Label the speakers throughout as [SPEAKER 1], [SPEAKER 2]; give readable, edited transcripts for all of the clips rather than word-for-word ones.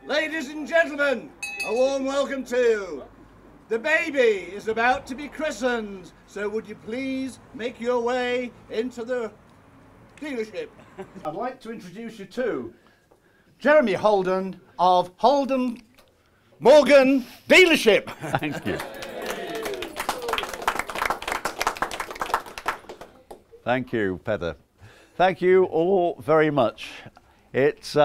[SPEAKER 1] Ladies and gentlemen, a warm welcome to. The baby is about to be christened, so would you please make your way into the dealership? I'd like to introduce you to Jeremy Holden of Holden Morgan Dealership.
[SPEAKER 2] Thank you. Thank you, Peter. Thank you all very much. It's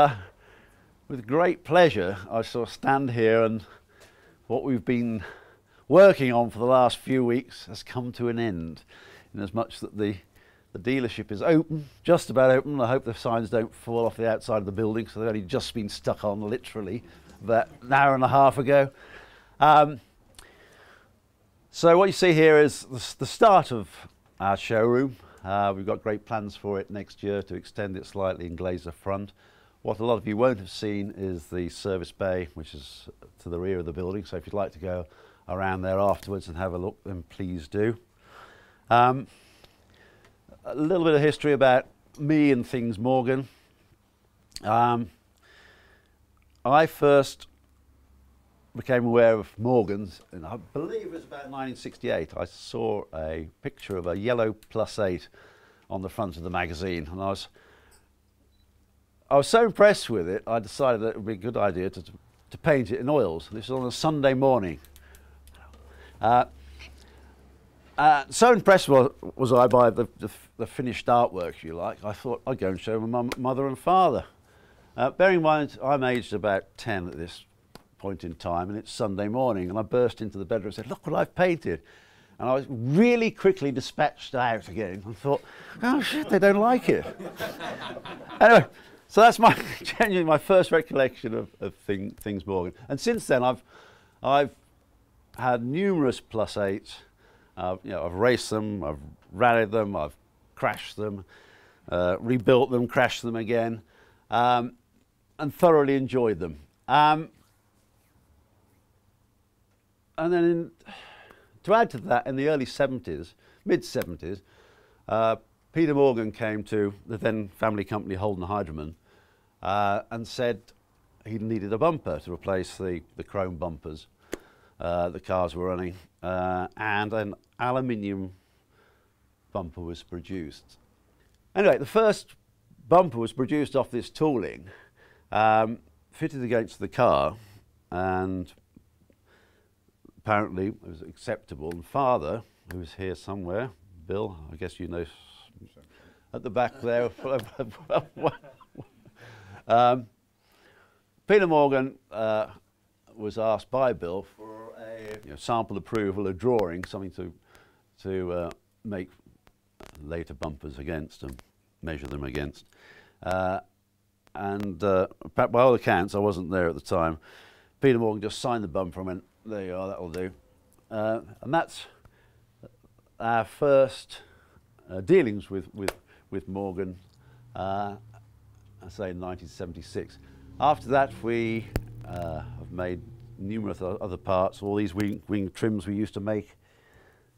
[SPEAKER 2] with great pleasure I shall stand here, and what we've been working on for the last few weeks has come to an end, in as much that the dealership is open, just about open. I hope the signs don't fall off the outside of the building, so they've only just been stuck on literally about an hour and a half ago. So what you see here is the start of our showroom. We've got great plans for it next year to extend it slightly and glaze the front. What a lot of you won't have seen is the service bay, which is to the rear of the building. So if you'd like to go around there afterwards and have a look, then please do. A little bit of history about me and things Morgan. I first became aware of Morgan's, and I believe it was about 1968. I saw a picture of a yellow +8 on the front of the magazine, and I was so impressed with it, I decided that it would be a good idea to paint it in oils. This was on a Sunday morning. So impressed was I by the finished artwork, if you like, I thought I'd go and show my mother and father. Bearing in mind, I'm aged about 10 at this point in time, and it's Sunday morning, and I burst into the bedroom and said, "Look what I've painted." And I was really quickly dispatched out again and thought, "Oh shit, they don't like it." Anyway, so that's genuinely my first recollection of things Morgan. And since then, I've had numerous +8s. I've raced them, I've rallied them, I've crashed them, rebuilt them, crashed them again, and thoroughly enjoyed them. And then to add to that, in the early 70s, mid-70s, Peter Morgan came to the then family company Holden Hydroman and said he needed a bumper to replace the chrome bumpers the cars were running, and an aluminium bumper was produced. Anyway, the first bumper was produced off this tooling, fitted against the car, and apparently it was acceptable. And father, who was here somewhere, Bill, I guess you know, at the back there. Peter Morgan was asked by Bill for a sample approval, a drawing, something to make later bumpers against and measure them against. And by all accounts, I wasn't there at the time, Peter Morgan just signed the bumper and went, "There you are, that'll do." And that's our first dealings with Morgan, I say in 1976. After that, we have made numerous other parts, all these wing trims we used to make,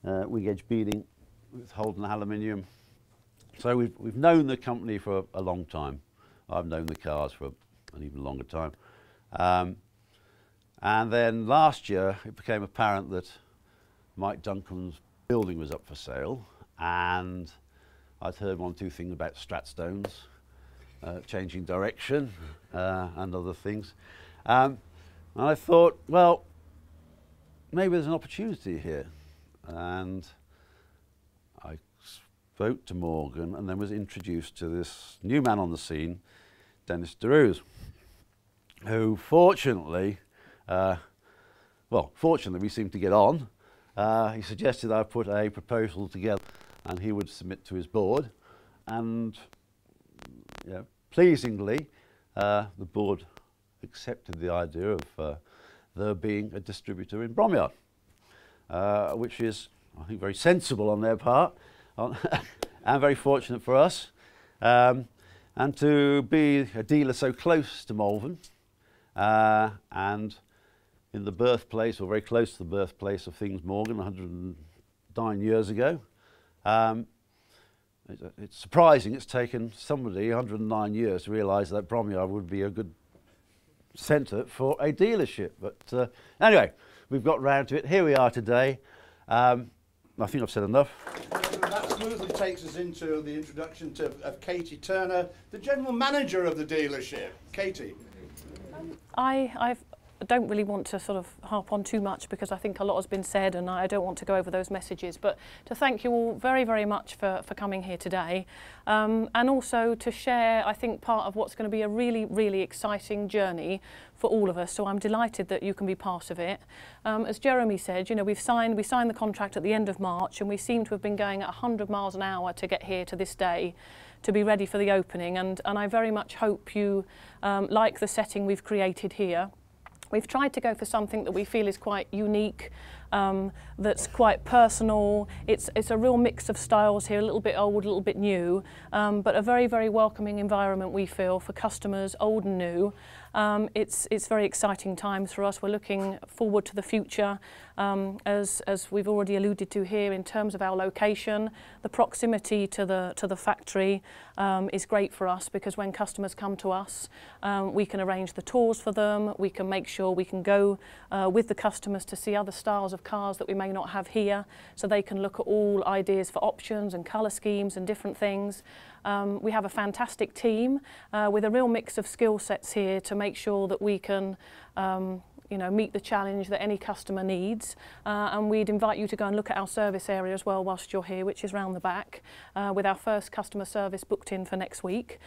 [SPEAKER 2] wing edge beading with Holden aluminium. So we've known the company for a long time. I've known the cars for an even longer time. And then last year, it became apparent that Mike Duncan's building was up for sale, and I'd heard one or two things about Stratstones, changing direction, and other things. And I thought, well, maybe there's an opportunity here. And I spoke to Morgan and then was introduced to this new man on the scene, Dennis DeRuse, who fortunately, fortunately we seemed to get on. He suggested I put a proposal together and he would submit to his board, and pleasingly the board accepted the idea of there being a distributor in Bromyard, which is, I think, very sensible on their part and very fortunate for us. And to be a dealer so close to Malvern and in the birthplace, or very close to the birthplace of things Morgan 109 years ago. It's surprising it's taken somebody 109 years to realise that Bromyard would be a good centre for a dealership. But anyway, we've got round to it. Here we are today. I think I've said enough.
[SPEAKER 1] That smoothly takes us into the introduction of Katie Turner, the general manager of the dealership. Katie.
[SPEAKER 3] I don't really want to sort of harp on too much because I think a lot has been said and I don't want to go over those messages, but to thank you all very, very much for coming here today, and also to share, I think, part of what's going to be a really, really exciting journey for all of us. So I'm delighted that you can be part of it. As Jeremy said, you know, we signed the contract at the end of March, and we seem to have been going at 100 miles an hour to get here to this day, to be ready for the opening. And I very much hope you like the setting we've created here. We've tried to go for something that we feel is quite unique, that's quite personal. It's a real mix of styles here, a little bit old, a little bit new, but a very, very welcoming environment, we feel, for customers, old and new. It's very exciting times for us. We're looking forward to the future, as we've already alluded to here, in terms of our location. The proximity to the factory is great for us, because when customers come to us, we can arrange the tours for them. We can make sure we can go with the customers to see other styles of cars that we may not have here, so they can look at all ideas for options and colour schemes and different things. We have a fantastic team with a real mix of skill sets here to make sure that we can you know, meet the challenge that any customer needs, and we'd invite you to go and look at our service area as well whilst you're here, which is round the back, with our first customer service booked in for next week.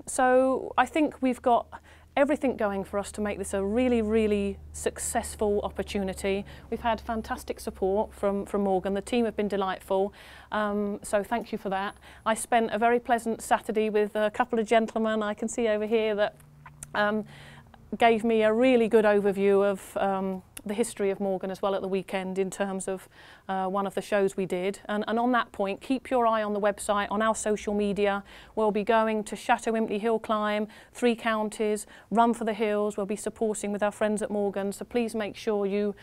[SPEAKER 3] So I think we've got everything going for us to make this a really, really successful opportunity. We've had fantastic support from Morgan. The team have been delightful, so thank you for that. I spent a very pleasant Saturday with a couple of gentlemen I can see over here that gave me a really good overview of the history of Morgan as well at the weekend, in terms of one of the shows we did. And on that point, keep your eye on the website, on our social media. We'll be going to Chateau Impey Hill Climb, 3 Counties, Run for the Hills. We'll be supporting with our friends at Morgan, so please make sure you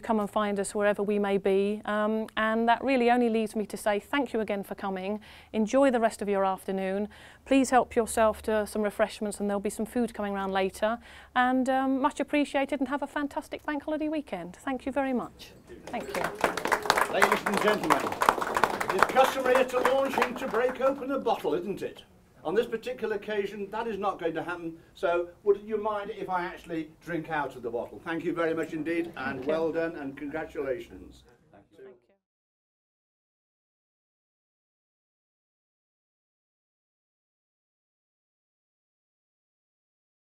[SPEAKER 3] come and find us wherever we may be. And that really only leaves me to say thank you again for coming. Enjoy the rest of your afternoon. Please help yourself to some refreshments, and there'll be some food coming around later. And much appreciated, and have a fantastic bank holiday weekend. Thank you very much. Thank you.
[SPEAKER 1] Ladies and gentlemen, it's customary to launching to break open a bottle, isn't it? On this particular occasion, that is not going to happen, so would you mind if I actually drink out of the bottle? Thank you very much indeed, and well done, and congratulations.